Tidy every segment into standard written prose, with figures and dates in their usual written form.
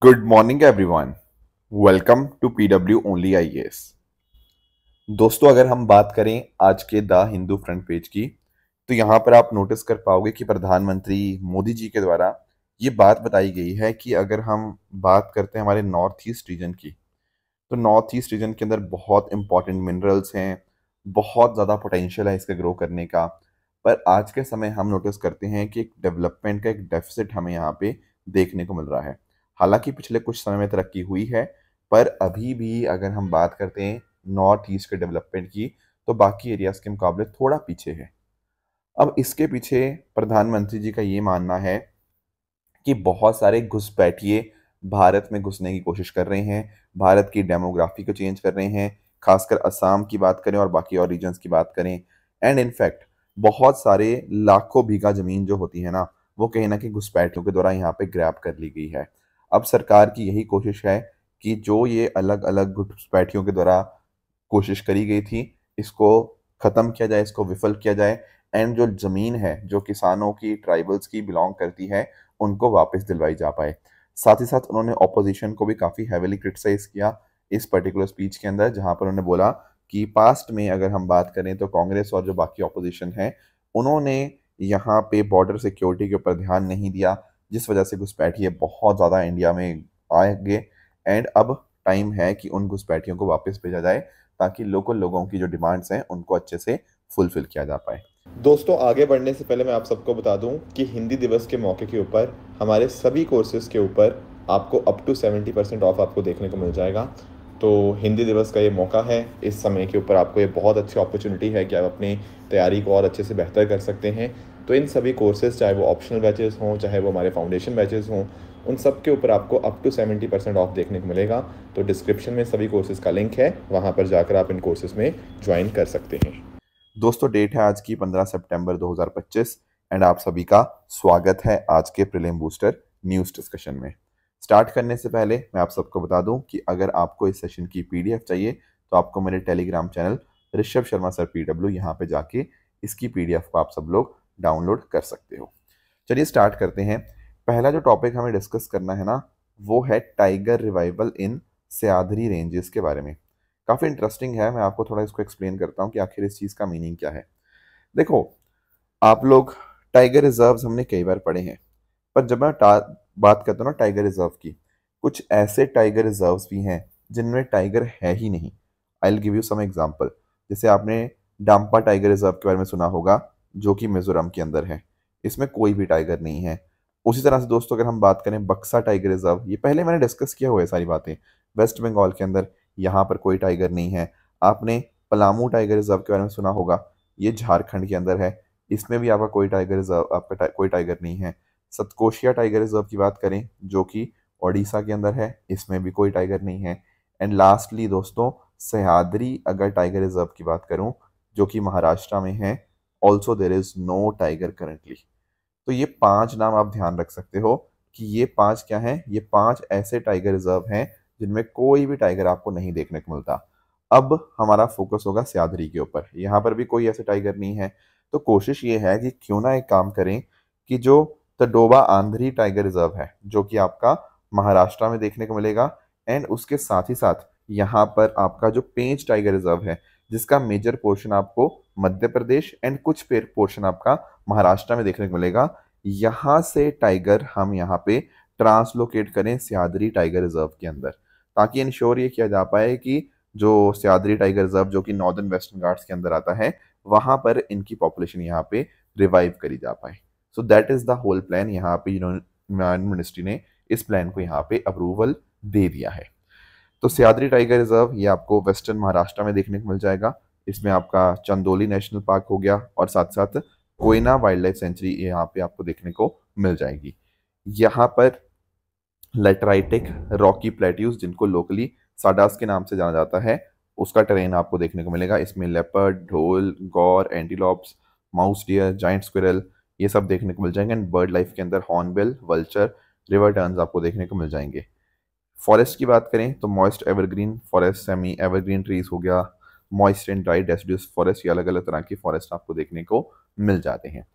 Good morning everyone. Welcome to PW only IAS. दोस्तों, अगर हम बात करें आज के द हिंदू फ्रंट पेज की, तो यहाँ पर आप नोटिस कर पाओगे कि प्रधानमंत्री मोदी जी के द्वारा ये बात बताई गई है कि अगर हम बात करते हैं हमारे नॉर्थ ईस्ट रीजन की, तो नॉर्थ ईस्ट रीजन के अंदर बहुत इंपॉर्टेंट मिनरल्स हैं, बहुत ज़्यादा पोटेंशियल है इसके ग्रो करने का। पर आज के समय हम नोटिस करते हैं कि एक डेवलपमेंट का एक डेफिसिट हमें यहाँ पे देखने को मिल रहा है। हालांकि पिछले कुछ समय में तरक्की हुई है, पर अभी भी अगर हम बात करते हैं नॉर्थ ईस्ट के डेवलपमेंट की, तो बाकी एरियाज के मुकाबले थोड़ा पीछे है। अब इसके पीछे प्रधानमंत्री जी का ये मानना है कि बहुत सारे घुसपैठिए भारत में घुसने की कोशिश कर रहे हैं, भारत की डेमोग्राफी को चेंज कर रहे हैं, खासकर असम की बात करें और बाकी और रीजन्स की बात करें। एंड इनफैक्ट बहुत सारे लाखों बीघा जमीन जो होती है ना, वो कहीं ना कहीं घुसपैठियों के द्वारा यहाँ पे ग्रैब कर ली गई है। अब सरकार की यही कोशिश है कि जो ये अलग अलग घुसपैठियों के द्वारा कोशिश करी गई थी, इसको खत्म किया जाए, इसको विफल किया जाए। एंड जो जमीन है जो किसानों की, ट्राइबल्स की बिलोंग करती है, उनको वापस दिलवाई जा पाए। साथ ही साथ उन्होंने ऑपोजिशन को भी काफ़ी हैविली क्रिटिसाइज किया इस पर्टिकुलर स्पीच के अंदर, जहां पर उन्होंने बोला कि पास्ट में अगर हम बात करें तो कांग्रेस और जो बाकी ऑपोजिशन है, उन्होंने यहाँ पे बॉर्डर सिक्योरिटी के ऊपर ध्यान नहीं दिया, जिस वजह से घुसपैठिए बहुत ज़्यादा इंडिया में आए गए। एंड अब टाइम है कि उन घुसपैठियों को वापस भेजा जाए, ताकि लोकल लोगों की जो डिमांड्स हैं उनको अच्छे से फुलफिल किया जा पाए। दोस्तों, आगे बढ़ने से पहले मैं आप सबको बता दूं कि हिंदी दिवस के मौके के ऊपर हमारे सभी कोर्सेज के ऊपर आपको अप टू 70% ऑफ आपको देखने को मिल जाएगा। तो हिंदी दिवस का ये मौका है, इस समय के ऊपर आपको ये बहुत अच्छी अपॉर्चुनिटी है कि आप अपनी तैयारी को और अच्छे से बेहतर कर सकते हैं। तो इन सभी कोर्सेज, चाहे वो ऑप्शनल बैचेस हों, चाहे वो हमारे फाउंडेशन बैचेस हों, उन सब के ऊपर आपको अप टू 70% ऑफ देखने को मिलेगा। तो डिस्क्रिप्शन में सभी कोर्सेज का लिंक है, वहाँ पर जाकर आप इन कोर्सेज में ज्वाइन कर सकते हैं। दोस्तों, डेट है आज की 15 सितंबर 2025 एंड आप सभी का स्वागत है आज के प्रीलिम बूस्टर न्यूज़ डिस्कशन में। स्टार्ट करने से पहले मैं आप सबको बता दूं कि अगर आपको इस सेशन की पीडीएफ चाहिए, तो आपको मेरे Telegram channel Rishabh Sharma sir PW यहाँ पे जाके इसकी पीडीएफ को आप सब लोग डाउनलोड कर सकते हो। चलिए स्टार्ट करते हैं। पहला जो टॉपिक हमें डिस्कस करना है ना, वो है टाइगर रिवाइवल इन सह्याद्री रेंजेस के बारे में। काफ़ी इंटरेस्टिंग है, मैं आपको थोड़ा इसको एक्सप्लेन करता हूँ कि आखिर इस चीज़ का मीनिंग क्या है। देखो, आप लोग टाइगर रिजर्व्स हमने कई बार पढ़े हैं, पर जब मैं बात करता हूँ ना टाइगर रिजर्व की, कुछ ऐसे टाइगर रिजर्व्स भी हैं जिनमें टाइगर है ही नहीं। I will give you some example. जैसे आपने डांपा टाइगर रिजर्व के बारे में सुना होगा, जो कि मिजोरम के अंदर है। इसमें कोई भी टाइगर नहीं है। उसी तरह से दोस्तों, अगर हम बात करें बक्सा टाइगर रिजर्व, ये पहले मैंने डिस्कस किया हुआ है सारी बातें, वेस्ट बंगाल के अंदर, यहाँ पर कोई टाइगर नहीं है। आपने पलामू टाइगर रिजर्व के बारे में सुना होगा, ये झारखंड के अंदर है। इसमें भी आपका कोई टाइगर रिजर्व, आपका कोई टाइगर नहीं है। सतकोशिया टाइगर रिजर्व की बात करें, जो कि ओडिशा के अंदर है, इसमें भी कोई टाइगर नहीं है। एंड लास्टली दोस्तों, सह्याद्री अगर टाइगर रिजर्व की बात करूं, जो कि महाराष्ट्र में है, also there is no tiger currently. तो ये 5 नाम आप ध्यान रख सकते हो कि ये 5 क्या हैं, ये 5 ऐसे टाइगर रिजर्व हैं जिनमें कोई भी टाइगर आपको नहीं देखने को मिलता। अब हमारा फोकस होगा सह्याद्री के ऊपर, यहाँ पर भी कोई ऐसे टाइगर नहीं है। तो कोशिश ये है कि क्यों ना एक काम करें कि जो तडोबा आंध्री टाइगर रिजर्व है, जो कि आपका महाराष्ट्र में देखने को मिलेगा, एंड उसके साथ ही साथ यहाँ पर आपका जो पेंच टाइगर रिजर्व है, जिसका मेजर पोर्शन आपको मध्य प्रदेश एंड कुछ पोर्शन आपका महाराष्ट्र में देखने को मिलेगा, यहाँ से टाइगर हम यहाँ पे ट्रांसलोकेट करें सह्याद्री टाइगर रिजर्व के अंदर, ताकि इंश्योर ये किया जा पाए कि जो सह्याद्री टाइगर रिजर्व, जो कि नॉर्दर्न वेस्टर्न घाट्स के अंदर आता है, वहां पर इनकी पॉपुलेशन यहाँ पे रिवाइव करी जा पाए। So that is the whole plan. यहाँ पे इन्वायरमेंट मिनिस्ट्री ने इस प्लान को यहाँ पे अप्रूवल दे दिया है। तो सह्याद्री टाइगर रिजर्व ये आपको वेस्टर्न महाराष्ट्र में देखने को मिल जाएगा। इसमें आपका चंदोली नेशनल पार्क हो गया, और साथ साथ कोयना वाइल्ड लाइफ सेंचुरी यहाँ पे आपको देखने को मिल जाएगी। यहाँ पर लेटराइटिक रॉकी प्लेट्यूज, जिनको लोकली साडास के नाम से जाना जाता है, उसका टेरेन आपको देखने को मिलेगा। इसमें लेपर्ड, ढोल, गौर, antelopes, mouse deer, giant squirrel, ये सब देखने को मिल जाएंगे। एंड बर्ड लाइफ के अंदर हॉर्नबिल, वल्चर, रिवर टर्न्स आपको देखने को मिल जाएंगे। फॉरेस्ट की बात करें तो moist evergreen forest, semi evergreen trees हो गया, moist and dry deciduous forest, ये अलग अलग तरह की फॉरेस्ट आपको देखने को मिल जाते हैं।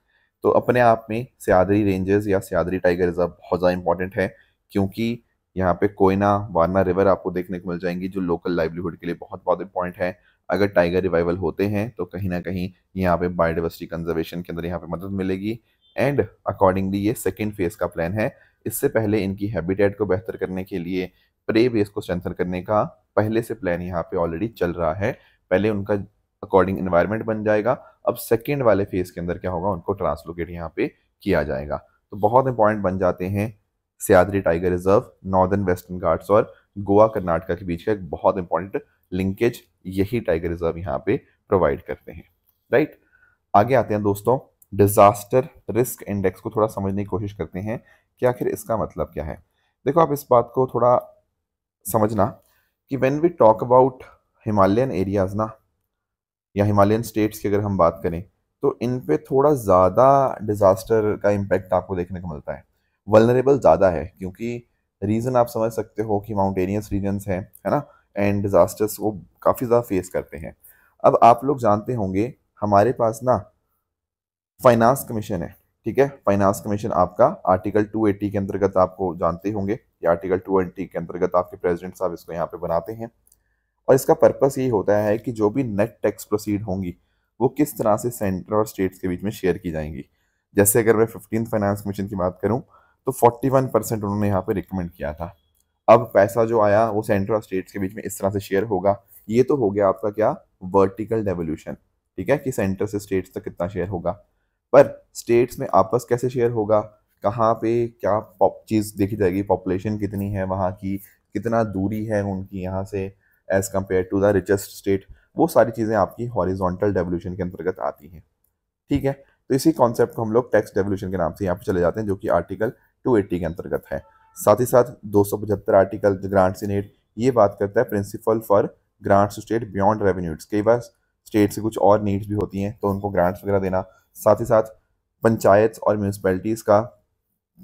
तो अपने आप में सह्याद्री रेंजेस या सह्याद्री टाइगर रिजर्व बहुत ज़्यादा इंपॉर्टेंट है, क्योंकि यहाँ पे कोयना वारना रिवर आपको देखने को मिल जाएंगी, जो लोकल लाइवलीहुड के लिए बहुत बहुत इंपॉर्टेंट है। अगर टाइगर रिवाइवल होते हैं तो कहीं ना कहीं यहाँ पे बायोडाइवर्सिटी कंजर्वेशन के अंदर यहाँ पे मदद मिलेगी। एंड अकॉर्डिंगली ये सेकेंड फेज का प्लान है। इससे पहले इनकी हैबिटेट को बेहतर करने के लिए, प्रे बेस को स्ट्रेंथन करने का पहले से प्लान यहाँ पे ऑलरेडी चल रहा है। पहले उनका अकॉर्डिंग एनवायरनमेंट बन जाएगा, अब सेकेंड वाले फेज के अंदर क्या होगा, उनको ट्रांसलोकेट यहाँ पे किया जाएगा। तो बहुत इंपॉर्टेंट बन जाते हैं Sahyadri tiger reserve, northern western Ghats और गोवा कर्नाटका के बीच का एक बहुत इंपॉर्टेंट लिंकेज यही टाइगर रिजर्व यहाँ पे प्रोवाइड करते हैं। राइट, आगे आते हैं दोस्तों, डिजास्टर रिस्क इंडेक्स को थोड़ा समझने की कोशिश करते हैं कि आखिर इसका मतलब क्या है। देखो, आप इस बात को थोड़ा समझना कि when we talk about Himalayan areas ना, या हिमालयन स्टेट्स की अगर हम बात करें, तो इन पे थोड़ा ज़्यादा डिजास्टर का इम्पैक्ट आपको देखने को मिलता है, वल्नरेबल ज़्यादा है, क्योंकि रीज़न आप समझ सकते हो कि माउंटेनियस रीजन्स हैं, है ना, एंड डिजास्टर्स को काफ़ी ज़्यादा फेस करते हैं। अब आप लोग जानते होंगे हमारे पास ना फाइनेंस कमीशन है, ठीक है। फाइनेंस कमीशन आपका आर्टिकल 280 के अंतर्गत, आपको जानते होंगे, या आर्टिकल 280 के अंतर्गत आपके प्रेसिडेंट साहब इसको यहाँ पे बनाते हैं। और इसका पर्पस यही होता है कि जो भी नेट टैक्स प्रोसीड होंगी वो किस तरह से सेंटर और स्टेट्स के बीच में शेयर की जाएंगी। जैसे अगर मैं 15th फाइनेंस कमीशन की बात करूं तो 41% उन्होंने यहाँ पे रिकमेंड किया था। अब पैसा जो आया वो सेंटर और स्टेट्स के बीच में इस तरह से शेयर होगा। ये तो हो गया आपका क्या, वर्टिकल डेवोल्यूशन, ठीक है, कि सेंटर से स्टेट्स तक कितना शेयर होगा। पर स्टेट्स में आपस कैसे शेयर होगा, कहाँ पे क्या चीज़ देखी जाएगी, पॉपुलेशन कितनी है वहाँ की, कितना दूरी है उनकी यहाँ से as compare to the richest state, वो सारी चीज़ें आपकी हॉरिजॉन्टल डेवोल्यूशन के अंतर्गत आती हैं। ठीक है, तो इसी कॉन्सेप्ट को हम लोग टैक्स डेवोल्यूशन के नाम से यहाँ पे चले जाते हैं, जो कि आर्टिकल 280 के अंतर्गत है। साथ ही साथ 275 आर्टिकल ग्रांट्स इन एड, ये बात करता है principal for grants to state beyond revenues. कई बार स्टेट से कुछ और नीड्स भी होती हैं तो उनको ग्रांट्स वगैरह देना। साथ ही साथ पंचायत और म्यूनसिपैलिटीज़ का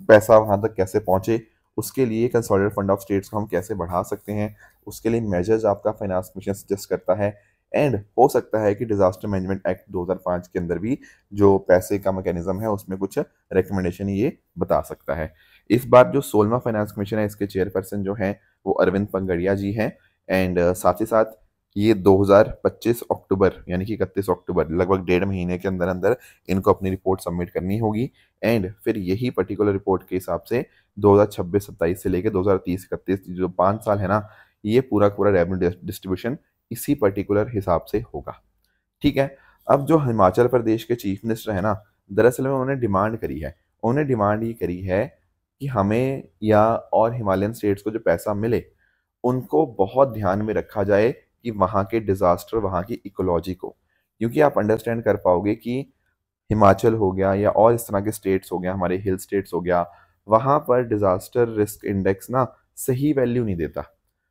पैसा वहाँ तक कैसे पहुँचे, उसके लिए कंसोलिडेटेड फंड ऑफ स्टेट्स को हम कैसे बढ़ा सकते हैं, उसके लिए मेजर्स आपका फाइनेंस कमीशन सजेस्ट करता है। एंड हो सकता है कि डिजास्टर मैनेजमेंट एक्ट 2005 के अंदर भी जो पैसे का मैकेनिज्म है उसमें कुछ रिकमेंडेशन ये बता सकता है। इस बार जो 16वां फाइनेंस कमीशन है, इसके चेयरपर्सन जो हैं वो अरविंद पंगड़िया जी हैं। एंड साथ ही साथ ये 2025 अक्टूबर यानी कि 31 अक्टूबर, लगभग 1.5 महीने के अंदर अंदर इनको अपनी रिपोर्ट सबमिट करनी होगी। एंड फिर यही पर्टिकुलर रिपोर्ट के हिसाब से 2026-27 से लेकर 2030-31 जो 5 साल है ना, ये पूरा पूरा रेवेन्यू डिस्ट्रीब्यूशन इसी पर्टिकुलर हिसाब से होगा। ठीक है, अब जो हिमाचल प्रदेश के चीफ मिनिस्टर है ना, दरअसल में उन्होंने डिमांड करी है, उन्होंने डिमांड ये करी है कि हमें या और हिमालयन स्टेट्स को जो पैसा मिले उनको बहुत ध्यान में रखा जाए कि वहाँ के डिजास्टर, वहाँ की इकोलॉजी को, क्योंकि आप अंडरस्टैंड कर पाओगे कि हिमाचल हो गया या और इस तरह के स्टेट्स हो गया, हमारे हिल स्टेट्स हो गया, वहाँ पर डिजास्टर रिस्क इंडेक्स ना सही वैल्यू नहीं देता।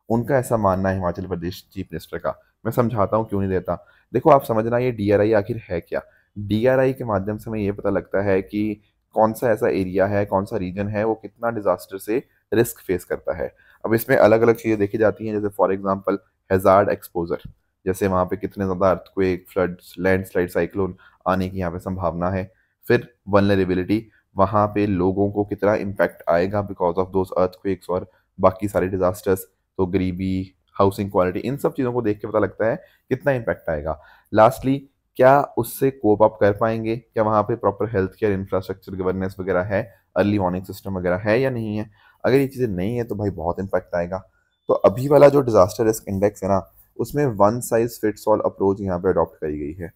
उनका ऐसा मानना है हिमाचल प्रदेश चीफ मिनिस्टर का। मैं समझाता हूँ क्यों नहीं देता। देखो, आप समझना ये डीआरआई आखिर है क्या। डीआरआई के माध्यम से हमें ये पता लगता है कि कौन सा ऐसा एरिया है, कौन सा रीजन है, वो कितना डिजास्टर से रिस्क फेस करता है। अब इसमें अलग अलग चीज़ें देखी जाती हैं, जैसे फॉर एग्जाम्पल हैजार्ड एक्सपोजर, जैसे वहाँ पे कितने ज़्यादा अर्थक्वेक, फ्लड्स, लैंडस्लाइड, साइक्लोन आने की यहाँ पे संभावना है। फिर वल्नरेबिलिटी, वहाँ पे लोगों को कितना इम्पैक्ट आएगा बिकॉज ऑफ दोज अर्थक्वेक्स और बाकी सारे डिजास्टर्स। तो गरीबी, हाउसिंग क्वालिटी, इन सब चीज़ों को देख के पता लगता है कितना इम्पैक्ट आएगा। लास्टली, क्या उससे कोप अप कर पाएंगे, क्या वहाँ पे proper health care infrastructure, governance वगैरह है, अर्ली वार्निंग सिस्टम वगैरह है या नहीं है। अगर ये चीज़ें नहीं है तो भाई बहुत इम्पैक्ट आएगा। तो अभी वाला जो डिजास्टर रिस्क इंडेक्स है ना, उसमें one size fits all approach यहाँ पे अडॉप्ट करी गई है,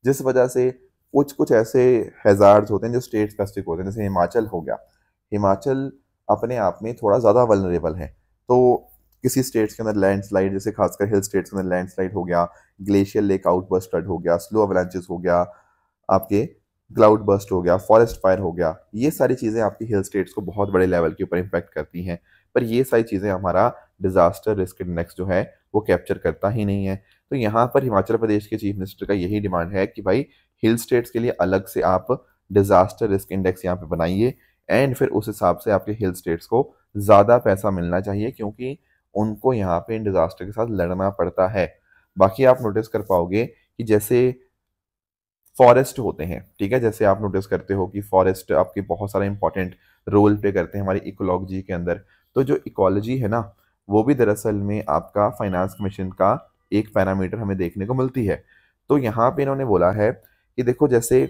जिस वजह से कुछ कुछ ऐसे हैजार्ड्स होते हैं जो स्टेट स्पेसिफिक होते हैं। जैसे हिमाचल हो गया, हिमाचल अपने आप में थोड़ा ज़्यादा वल्नरेबल है। तो किसी स्टेट्स के अंदर लैंडस्लाइड, जैसे खासकर हिल स्टेट्स के अंदर लैंडस्लाइड हो गया, ग्लेशियर लेक आउटबर्स्ट फ्लड हो गया, स्लो अवलांचेस हो गया, आपके क्लाउड बर्स्ट हो गया, फॉरेस्ट फायर हो गया, ये सारी चीज़ें आपकी हिल स्टेट्स को बहुत बड़े लेवल के ऊपर इम्पैक्ट करती हैं। पर ये सारी चीज़ें हमारा डिजास्टर रिस्क इंडेक्स जो है वो कैप्चर करता ही नहीं है। तो यहाँ पर हिमाचल प्रदेश के चीफ मिनिस्टर का यही डिमांड है कि भाई हिल स्टेट्स के लिए अलग से आप डिजास्टर रिस्क इंडेक्स यहाँ पे बनाइए, एंड फिर उस हिसाब से आपके हिल स्टेट्स को ज़्यादा पैसा मिलना चाहिए, क्योंकि उनको यहाँ पे इन डिजास्टर के साथ लड़ना पड़ता है। बाकी आप नोटिस कर पाओगे कि जैसे फॉरेस्ट होते हैं, ठीक है, जैसे आप नोटिस करते हो कि फॉरेस्ट आपके बहुत सारा इंपॉर्टेंट रोल प्ले करते हैं हमारी इकोलॉजी के अंदर। तो जो इकोलॉजी है ना, वो भी दरअसल में आपका फाइनेंस कमीशन का एक पैरामीटर हमें देखने को मिलती है। तो यहाँ पे इन्होंने बोला है कि देखो जैसे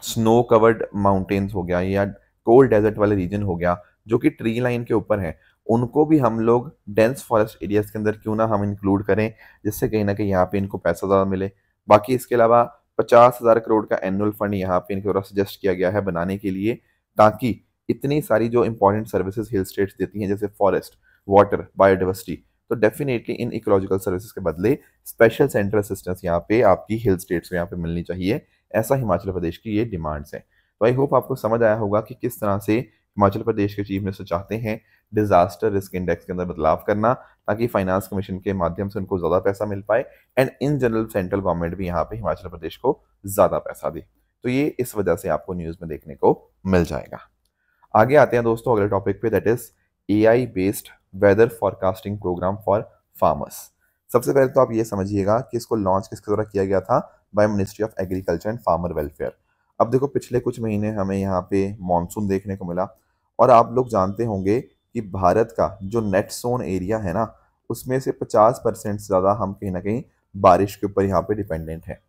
स्नो कवर्ड माउंटेन्स हो गया या कोल्ड डेजर्ट वाले रीजन हो गया जो कि ट्री लाइन के ऊपर हैं, उनको भी हम लोग डेंस फॉरेस्ट एरियाज के अंदर क्यों ना हम इंक्लूड करें, जिससे कहीं ना कहीं यहाँ पे इनको पैसा ज़्यादा मिले। बाकी इसके अलावा 50,000 करोड़ का एनुअल फंड यहाँ पे इनके द्वारा सजेस्ट किया गया है बनाने के लिए, ताकि इतनी सारी जो इंपॉर्टेंट सर्विसेज हिल स्टेट्स देती हैं जैसे फॉरेस्ट, वाटर, बायोडाइवर्सिटी, तो डेफिनेटली इन इकोलॉजिकल सर्विसेज के बदले स्पेशल सेंट्रल असिस्टेंस यहाँ पे आपकी हिल स्टेट्स को यहाँ पे मिलनी चाहिए। ऐसा हिमाचल प्रदेश की ये डिमांड्स हैं। तो आई होप आपको समझ आया होगा कि किस तरह से हिमाचल प्रदेश के चीफ मिनिस्टर चाहते हैं डिजास्टर रिस्क इंडेक्स के अंदर बदलाव करना, ताकि फाइनेंस कमीशन के माध्यम से उनको ज़्यादा पैसा मिल पाए and in general central government भी यहाँ पे हिमाचल प्रदेश को ज़्यादा पैसा दे। तो ये इस वजह से आपको न्यूज़ में देखने को मिल जाएगा। आगे आते हैं दोस्तों अगले टॉपिक पे, that is AI based weather forecasting programme for farmers. सबसे पहले तो आप ये समझिएगा कि इसको लॉन्च किसके द्वारा किया गया था, by ministry of agriculture and farmer welfare. अब देखो पिछले कुछ महीने हमें यहाँ पे मॉनसून देखने को मिला, और आप लोग जानते होंगे कि भारत का जो नेट सोन एरिया है ना, उसमें से 50% से ज़्यादा हम कहीं ना कहीं बारिश के ऊपर यहाँ पे डिपेंडेंट है।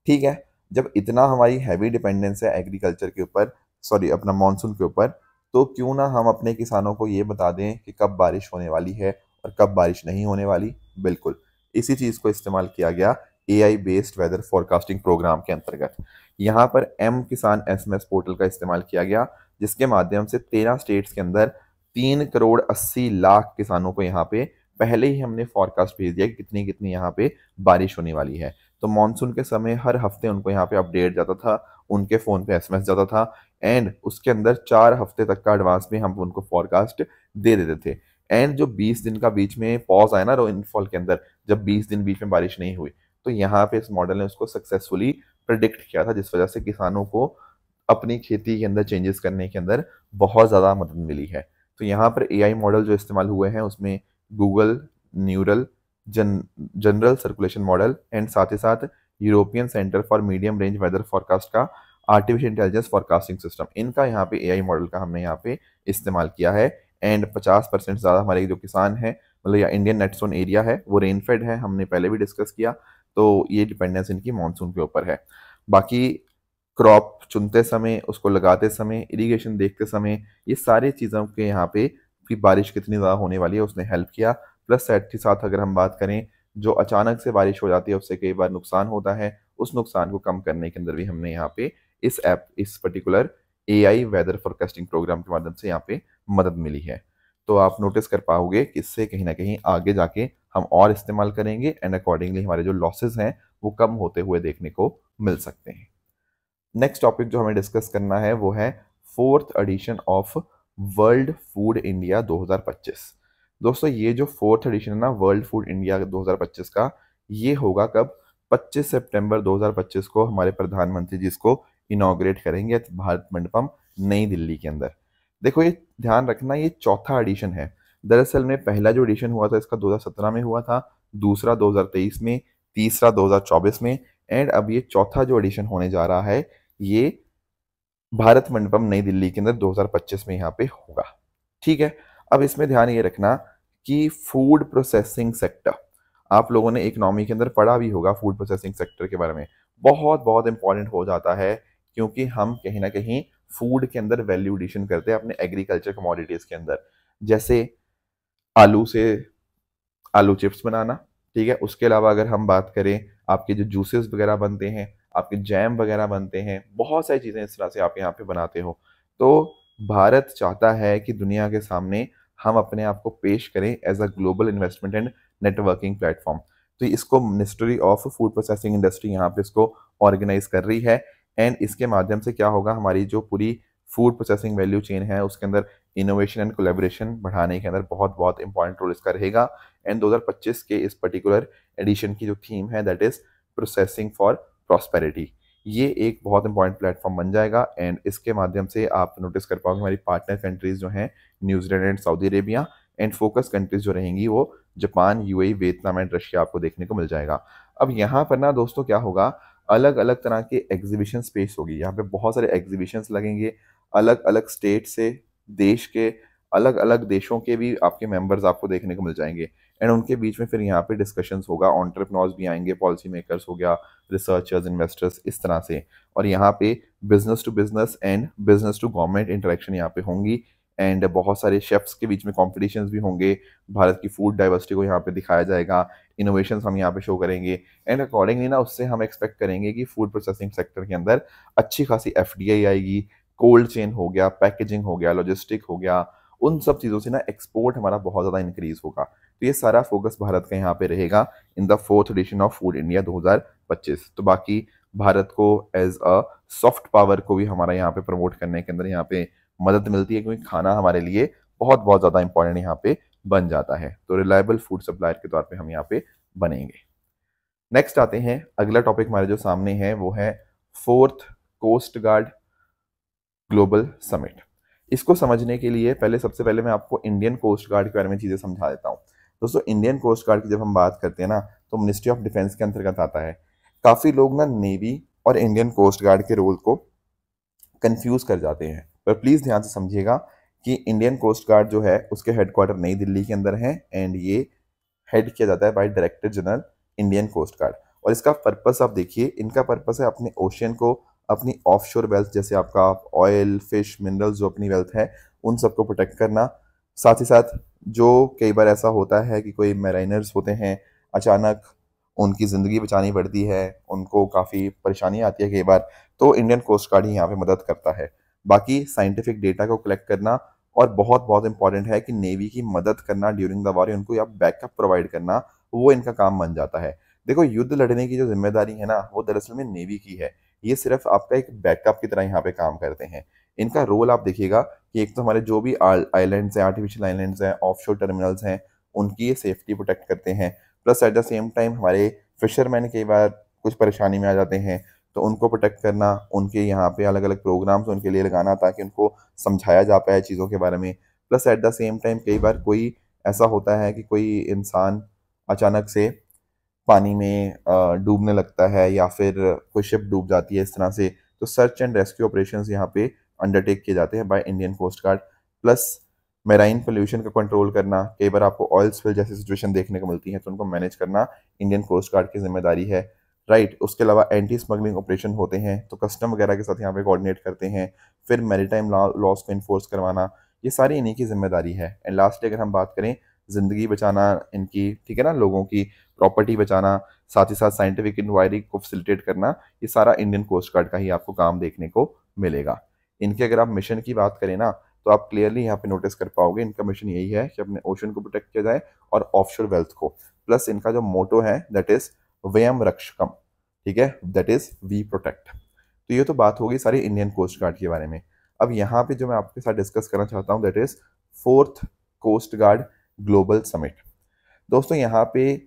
ठीक है, जब इतना हमारी हैवी डिपेंडेंस है एग्रीकल्चर के ऊपर, सॉरी अपना मानसून के ऊपर, तो क्यों ना हम अपने किसानों को ये बता दें कि कब बारिश होने वाली है और कब बारिश नहीं होने वाली। बिल्कुल इसी चीज़ को इस्तेमाल किया गया AI based weather forecasting programme के अंतर्गत। यहाँ पर एम किसान SMS पोर्टल का इस्तेमाल किया गया, जिसके माध्यम से 13 स्टेट्स के अंदर 3,80,00,000 किसानों को यहाँ पे पहले ही हमने फॉरकास्ट भेज दिया कि कितनी कितनी यहाँ पे बारिश होने वाली है। तो मानसून के समय हर हफ्ते उनको यहाँ पे अपडेट जाता था, उनके फ़ोन पे SMS जाता था, एंड उसके अंदर 4 हफ्ते तक का एडवांस में हम उनको फॉरकास्ट दे देते थे। एंड जो 20 दिन का बीच में पॉज आया ना रेनफॉल के अंदर, जब 20 दिन बीच में बारिश नहीं हुई, तो यहाँ पे इस मॉडल ने उसको सक्सेसफुली प्रिडिक्ट किया था, जिस वजह से किसानों को अपनी खेती के अंदर चेंजेस करने के अंदर बहुत ज़्यादा मदद मिली है। तो यहाँ पर AI मॉडल जो इस्तेमाल हुए हैं उसमें Google neural general circulation model and साथ ही साथ European centre for medium range weather forecast का आर्टिफिशियल इंटेलिजेंस फॉरकास्टिंग सिस्टम, इनका यहाँ पे AI मॉडल का हमने यहाँ पे इस्तेमाल किया है। एंड 50% ज़्यादा हमारे जो किसान हैं, मतलब या इंडियन नेट जोन एरिया है, वो रेनफेड है, हमने पहले भी डिस्कस किया। तो ये डिपेंडेंस इनकी मानसून के ऊपर है। बाकी क्रॉप चुनते समय, उसको लगाते समय, इरिगेशन देखते समय, ये सारी चीज़ों के यहाँ पे कि बारिश कितनी ज़्यादा होने वाली है उसने हेल्प किया। प्लस साथ ही साथ अगर हम बात करें जो अचानक से बारिश हो जाती है उससे कई बार नुकसान होता है, उस नुकसान को कम करने के अंदर भी हमने यहाँ पे इस particular AI weather forecasting programme के माध्यम से यहाँ पे मदद मिली है। तो आप नोटिस कर पाओगे कि इससे कहीं ना कहीं आगे जाके हम और इस्तेमाल करेंगे एंड अकॉर्डिंगली हमारे जो लॉसेस हैं वो कम होते हुए देखने को मिल सकते हैं। नेक्स्ट टॉपिक जो हमें डिस्कस करना है वो है 4th edition of world food India 2025। दोस्तों ये जो 4th एडिशन है ना वर्ल्ड फूड इंडिया 2025 का, ये होगा कब, 25 सितंबर 2025 को हमारे प्रधानमंत्री जी इसको इनॉग्रेट करेंगे भारत मंडपम नई दिल्ली के अंदर। देखो ये ध्यान रखना, ये चौथा एडिशन है। दरअसल में पहला जो एडिशन हुआ था इसका 2017 में हुआ था, दूसरा 2023 में, तीसरा 2024 में, एंड अब ये चौथा जो एडिशन होने जा रहा है ये भारत मंडपम नई दिल्ली के अंदर 2025 में यहाँ पे होगा। ठीक है, अब इसमें ध्यान ये रखना कि फूड प्रोसेसिंग सेक्टर, आप लोगों ने इकोनॉमी के अंदर पढ़ा भी होगा फूड प्रोसेसिंग सेक्टर के बारे में, बहुत बहुत इंपॉर्टेंट हो जाता है, क्योंकि हम कहीं ना कहीं फूड के अंदर वैल्यू एडिशन करते हैं अपने एग्रीकल्चर कमोडिटीज के अंदर। जैसे आलू से आलू चिप्स बनाना, ठीक है, उसके अलावा अगर हम बात करें आपके जो जूसेस वगैरह बनते हैं, आपके जैम वगैरह बनते हैं, बहुत सारी चीज़ें इस तरह से आप यहाँ पे बनाते हो। तो भारत चाहता है कि दुनिया के सामने हम अपने आप को पेश करें as a global investment and networking platform. तो इसको ministry of food processing industry यहाँ पे इसको ऑर्गेनाइज कर रही है, एंड इसके माध्यम से क्या होगा, हमारी जो पूरी फूड प्रोसेसिंग वैल्यू चेन है उसके अंदर इनोवेशन एंड कोलेबोरेशन बढ़ाने के अंदर बहुत बहुत इंपॉर्टेंट रोल इसका रहेगा। एंड 2025 के इस पर्टिकुलर एडिशन की जो थीम है that is processing for prosperity, ये एक बहुत इंपॉर्टेंट प्लेटफॉर्म बन जाएगा। एंड इसके माध्यम से आप नोटिस कर पाओगे हमारी पार्टनर कंट्रीज जो हैं New Zealand and Saudi Arabia, and focus countries जो रहेंगी वो Japan, UAE, Vietnam and Russia आपको देखने को मिल जाएगा। अब यहाँ पर ना दोस्तों क्या होगा, अलग अलग तरह के एग्जीबिशन स्पेस होगी, यहाँ पे बहुत सारे एग्जीबिशंस लगेंगे अलग अलग स्टेट से, देश के अलग अलग देशों के भी आपके मेंबर्स आपको देखने को मिल जाएंगे। एंड उनके बीच में फिर यहाँ पे डिस्कशंस होगा, एंटरप्रेन्योर्स भी आएंगे, पॉलिसी मेकर्स हो गया, रिसर्चर्स, इन्वेस्टर्स, इस तरह से। और यहाँ पे business to business and business to government interaction यहाँ पे होंगी। एंड बहुत सारे शेफ्स के बीच में कॉम्पिटिशन्स भी होंगे। भारत की फूड डाइवर्सिटी को यहाँ पे दिखाया जाएगा, इनोवेशंस हम यहाँ पे शो करेंगे। एंड अकॉर्डिंगली ना उससे हम एक्सपेक्ट करेंगे कि फूड प्रोसेसिंग सेक्टर के अंदर अच्छी खासी एफडीआई आएगी, कोल्ड चेन हो गया, पैकेजिंग हो गया, लॉजिस्टिक हो गया, उन सब चीज़ों से ना एक्सपोर्ट हमारा बहुत ज़्यादा इंक्रीज होगा। तो ये सारा फोकस भारत का यहाँ पे रहेगा इन द 4th edition of food India 2025। तो बाकी भारत को एज अ सॉफ्ट पावर को भी हमारा यहाँ पे प्रमोट करने के अंदर यहाँ पे मदद मिलती है, क्योंकि खाना हमारे लिए बहुत बहुत ज़्यादा इंपॉर्टेंट यहाँ पे बन जाता है। तो रिलायबल फूड सप्लायर के तौर पे हम यहाँ पे बनेंगे। नेक्स्ट आते हैं, अगला टॉपिक हमारे जो सामने है वो है 4th coast guard global summit. इसको समझने के लिए सबसे पहले मैं आपको इंडियन कोस्ट गार्ड के बारे में चीज़ें समझा देता हूँ। दोस्तों, इंडियन कोस्ट गार्ड की जब हम बात करते हैं ना, तो मिनिस्ट्री ऑफ डिफेंस के अंतर्गत आता है। काफ़ी लोग ना नेवी और इंडियन कोस्ट गार्ड के रोल को कंफ्यूज कर जाते हैं, पर प्लीज़ ध्यान से समझिएगा कि इंडियन कोस्ट गार्ड जो है उसके हेडक्वार्टर नई दिल्ली के अंदर है। एंड ये हेड किया जाता है by director general Indian coast guard. और इसका पर्पस आप देखिए, इनका पर्पस है अपने ओशियन को, अपनी ऑफशोर वेल्थ, जैसे आपका ऑयल, फिश, मिनरल्स, जो अपनी वेल्थ है उन सबको प्रोटेक्ट करना। साथ ही साथ जो कई बार ऐसा होता है कि कोई मैराइनर्स होते हैं, अचानक उनकी ज़िंदगी बचानी पड़ती है, उनको काफ़ी परेशानी आती है कई बार, तो इंडियन कोस्ट गार्ड ही यहाँ पे मदद करता है। बाकी साइंटिफिक डेटा को कलेक्ट करना, और बहुत बहुत इंपॉर्टेंट है कि नेवी की मदद करना ड्यूरिंग द वॉर, उनको या बैकअप प्रोवाइड करना, वो इनका काम बन जाता है। देखो, युद्ध लड़ने की जो जिम्मेदारी है ना, वो दरअसल में नेवी की है। ये सिर्फ आपका एक बैकअप की तरह यहाँ पे काम करते हैं। इनका रोल आप देखिएगा कि एक तो हमारे जो भी आइलैंड्स हैं, आर्टिफिशियल आइलैंड्स हैं, ऑफशोर टर्मिनल्स हैं, उनकी ये सेफ्टी प्रोटेक्ट करते हैं। Plus at the same time हमारे फिशरमैन कई बार कुछ परेशानी में आ जाते हैं, तो उनको प्रोटेक्ट करना, उनके यहाँ पे अलग अलग प्रोग्राम्स उनके लिए लगाना ताकि उनको समझाया जा पाए चीज़ों के बारे में। Plus at the same time कई बार कोई ऐसा होता है कि कोई इंसान अचानक से पानी में डूबने लगता है, या फिर कोई शिप डूब जाती है इस तरह से, तो सर्च एंड रेस्क्यू ऑपरेशंस यहाँ पे अंडरटेक किए जाते हैं by Indian coast guard. Plus marine pollution का कंट्रोल करना, कई बार आपको ऑयल स्पिल जैसी सिचुएशन देखने को मिलती है, तो उनको मैनेज करना इंडियन कोस्ट गार्ड की जिम्मेदारी है। राइट, उसके अलावा एंटी स्मगलिंग ऑपरेशन होते हैं, तो कस्टम वगैरह के साथ यहाँ पे कोऑर्डिनेट करते हैं। फिर मैरीटाइम लॉस को इन्फोर्स करवाना, ये सारी इन्हीं की जिम्मेदारी है। एंड लास्टली अगर हम बात करें, ज़िंदगी बचाना इनकी, ठीक है ना, लोगों की प्रॉपर्टी बचाना, साथ ही साथ साइंटिफिक इंक्वायरी को फैसिलिटेट करना, ये सारा इंडियन कोस्ट गार्ड का ही आपको काम देखने को मिलेगा। इनके अगर आप मिशन की बात करें ना, तो आप क्लियरली यहाँ पे नोटिस कर पाओगे, इनका मिशन यही है कि अपने ओशन को प्रोटेक्ट किया जाए और ऑफशोर वेल्थ को। प्लस इनका जो मोटो है दैट इज वयम रक्षकम, ठीक है, दैट इज वी प्रोटेक्ट। तो ये तो बात होगी सारी इंडियन कोस्ट गार्ड के बारे में। अब यहाँ पे जो मैं आपके साथ डिस्कस करना चाहता हूँ that is 4th coast guard global summit. दोस्तों, यहाँ पे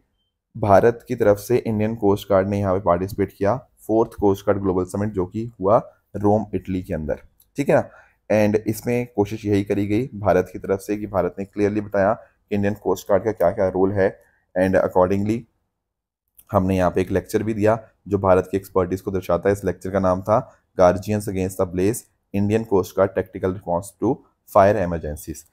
भारत की तरफ से इंडियन कोस्ट गार्ड ने यहाँ पे पार्टिसिपेट किया 4th coast guard global summit, जो कि हुआ रोम, इटली के अंदर, ठीक है ना। एंड इसमें कोशिश यही करी गई भारत की तरफ से कि भारत ने क्लियरली बताया कि इंडियन कोस्ट गार्ड का क्या क्या रोल है। एंड अकॉर्डिंगली हमने यहाँ पे एक लेक्चर भी दिया जो भारत की एक्सपर्टीज को दर्शाता है। इस लेक्चर का नाम था guardians against the blaze, Indian coast guard tactical response to fire emergencies.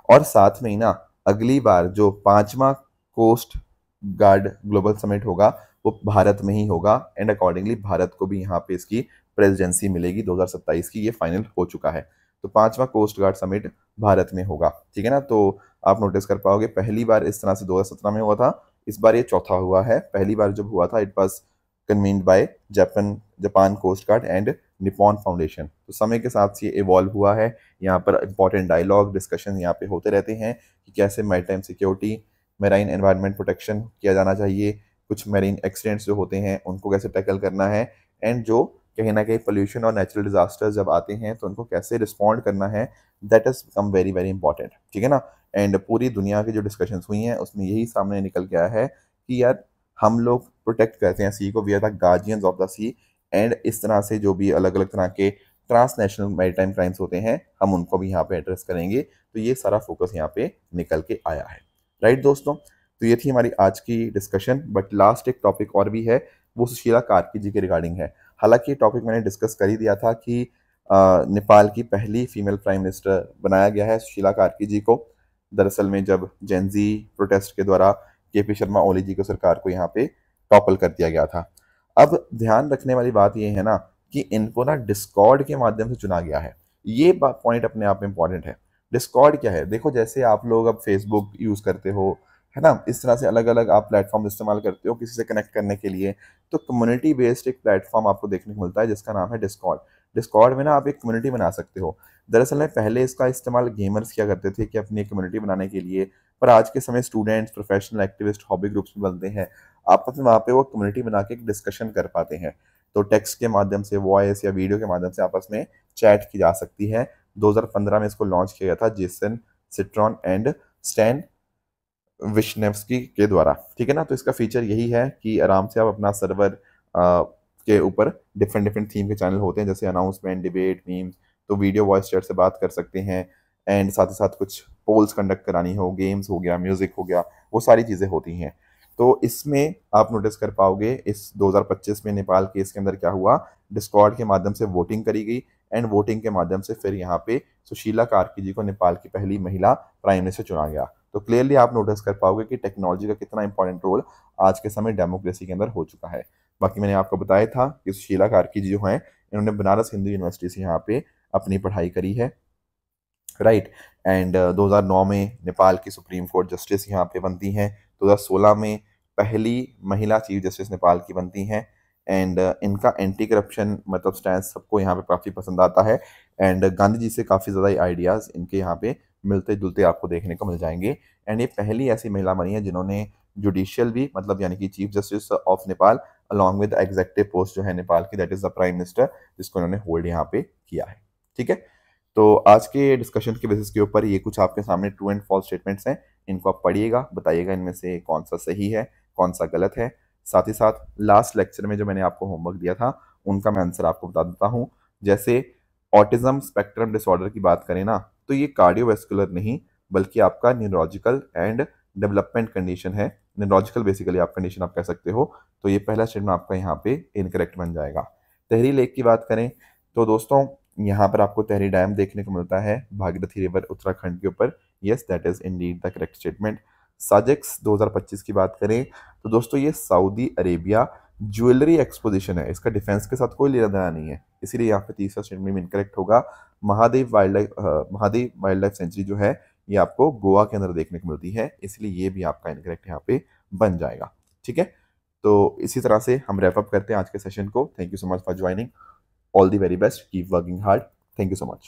और साथ में ही ना अगली बार जो 5वां कोस्ट गार्ड ग्लोबल समिट होगा वो भारत में ही होगा। एंड अकॉर्डिंगली भारत को भी यहाँ पे इसकी प्रेसिडेंसी मिलेगी 2027 की, ये फाइनल हो चुका है। तो 5वां कोस्ट गार्ड समिट भारत में होगा, ठीक है ना। तो आप नोटिस कर पाओगे पहली बार इस तरह से 2017 में हुआ था, इस बार ये चौथा हुआ है। पहली बार जब हुआ था it was convened by Japan coast guard and Nippon Foundation. तो समय के साथ ये इवॉल्व हुआ है। यहाँ पर इंपॉर्टेंट डायलॉग डिस्कशन यहाँ पे होते रहते हैं कि कैसे maritime security, marine environment protection किया जाना चाहिए, कुछ मेरीन एक्सीडेंट्स जो होते हैं उनको कैसे टैकल करना है, एंड जो कहीं ना कहीं पोल्यूशन और नेचुरल डिजास्टर्स जब आते हैं तो उनको कैसे रिस्पॉन्ड करना है, that is become very very important, ठीक है ना। एंड पूरी दुनिया की जो डिस्कशंस हुई हैं उसमें यही सामने निकल के आया है कि यार हम लोग प्रोटेक्ट करते हैं सी को, we are the guardians of the sea. And इस तरह से जो भी अलग अलग तरह के ट्रांसनेशनल मैरीटाइम क्राइम्स होते हैं हम उनको भी यहाँ पे एड्रेस करेंगे। तो ये सारा फोकस यहाँ पे निकल के आया है। राइट दोस्तों, तो ये थी हमारी आज की डिस्कशन। बट लास्ट एक टॉपिक और भी है, वो सुशीला कार्की जी के रिगार्डिंग है। हालांकि ये टॉपिक मैंने डिस्कस कर ही दिया था कि नेपाल की पहली फीमेल प्राइम मिनिस्टर बनाया गया है सुशीला कार्की जी को। दरअसल में जब जेंजी प्रोटेस्ट के द्वारा केपी शर्मा ओली जी को सरकार को यहाँ पे टॉपल कर दिया गया था। अब ध्यान रखने वाली बात यह है ना कि इनको ना डिस्कॉर्ड के माध्यम से चुना गया है। ये पॉइंट अपने आप में इंपॉर्टेंट है। डिस्कॉर्ड क्या है? देखो, जैसे आप लोग अब फेसबुक यूज करते हो, है ना, इस तरह से अलग अलग आप प्लेटफॉर्म इस्तेमाल करते हो किसी से कनेक्ट करने के लिए, तो कम्युनिटी बेस्ड एक प्लेटफॉर्म आपको देखने को मिलता है जिसका नाम है डिस्कॉर्ड। डिस्कॉर्ड में ना आप एक कम्युनिटी बना सकते हो। दरअसल में पहले इसका इस्तेमाल गेमर्स किया करते थे कि अपनी एक कम्युनिटी बनाने के लिए, पर आज के समय students, professional activist, hobby groups भी बनते हैं, आपस में वहाँ पे वो कम्युनिटी बना के एक डिस्कशन कर पाते हैं। तो टेक्स्ट के माध्यम से, वॉइस या वीडियो के माध्यम से आपस में चैट की जा सकती है। 2015 में इसको लॉन्च किया गया था जेसन सिट्रॉन एंड स्टैन विश्नेव्स्की के द्वारा। ठीक है ना? तो इसका फीचर यही है कि आराम से आप अपना सर्वर के ऊपर डिफरेंट डिफरेंट थीम के चैनल होते हैं, जैसे अनाउंसमेंट, डिबेट, मीम्स, तो वीडियो वॉइस चैट से बात कर सकते हैं। एंड साथ ही साथ कुछ पोल्स कंडक्ट करानी हो, गेम्स हो गया, म्यूजिक हो गया, वो सारी चीज़ें होती हैं। तो इसमें आप नोटिस कर पाओगे इस 2025 में नेपाल केस के अंदर क्या हुआ, डिस्कॉर्ड के माध्यम से वोटिंग करी गई एंड वोटिंग के माध्यम से फिर यहाँ पे सुशीला कार्की जी को नेपाल की पहली महिला प्राइम मिनिस्टर चुना गया। तो क्लियरली आप नोटिस कर पाओगे कि टेक्नोलॉजी का कितना इंपॉर्टेंट रोल आज के समय डेमोक्रेसी के अंदर हो चुका है। बाकी मैंने आपको बताया था कि सुशीला कार्की जी जो हैं, इन्होंने बनारस हिंदू यूनिवर्सिटी से यहाँ पे अपनी पढ़ाई करी है, राइट। एंड 2009 में नेपाल की सुप्रीम कोर्ट जस्टिस यहाँ पे बनती हैं। 2016 में पहली महिला चीफ जस्टिस नेपाल की बनती हैं। एंड इनका एंटी करप्शन मतलब स्टैंड सबको यहाँ पे काफ़ी पसंद आता है। एंड गांधी जी से काफ़ी ज़्यादा आइडियाज़ इनके यहाँ पे मिलते जुलते आपको देखने को मिल जाएंगे। एंड ये पहली ऐसी महिला बनी है जिन्होंने जुडिशियल भी, मतलब यानी कि chief justice of Nepal along with executive post जो है नेपाल की, that is the prime minister, जिसको इन्होंने होल्ड यहाँ पे किया है। ठीक है? तो आज के डिस्कशन के बेसिस के ऊपर ये कुछ आपके सामने ट्रू एंड फॉल्स स्टेटमेंट्स हैं। इनको आप पढ़िएगा, बताइएगा इनमें से कौन सा सही है, कौन सा गलत है। साथ ही साथ लास्ट लेक्चर में जो मैंने आपको होमवर्क दिया था उनका मैं आंसर आपको बता देता हूँ। जैसे ऑटिज्म स्पेक्ट्रम डिसऑर्डर की बात करें ना, तो ये कार्डियोवैस्कुलर नहीं बल्कि आपका न्यूरोलॉजिकल एंड डेवलपमेंट कंडीशन है। न्यूरोलॉजिकल बेसिकली आप कंडीशन आप कह सकते हो। तो ये पहला स्टेटमेंट आपका यहाँ पे इनकरेक्ट बन जाएगा। तहरी लेक की बात करें तो दोस्तों यहाँ पर आपको तहरी डैम देखने को मिलता है भागीरथी रिवर उत्तराखंड के ऊपर। Yes, that is indeed the correct statement. साजिक्स 2025 की बात करें तो दोस्तों ये सऊदी अरेबिया ज्वेलरी एक्सपोजिशन है, इसका डिफेंस के साथ कोई लेना देना नहीं है, इसीलिए यहाँ पे तीसरा स्टेटमेंट इनकरेक्ट होगा। महादेव वाइल्ड लाइफ सेंचुरी जो है ये आपको गोवा के अंदर देखने को मिलती है, इसलिए ये भी आपका इनकरेक्ट यहाँ पे बन जाएगा। ठीक है? तो इसी तरह से हम रैप अप करते हैं आज के सेशन को। Thank you so much for joining. All the very best. Keep working hard. Thank you so much.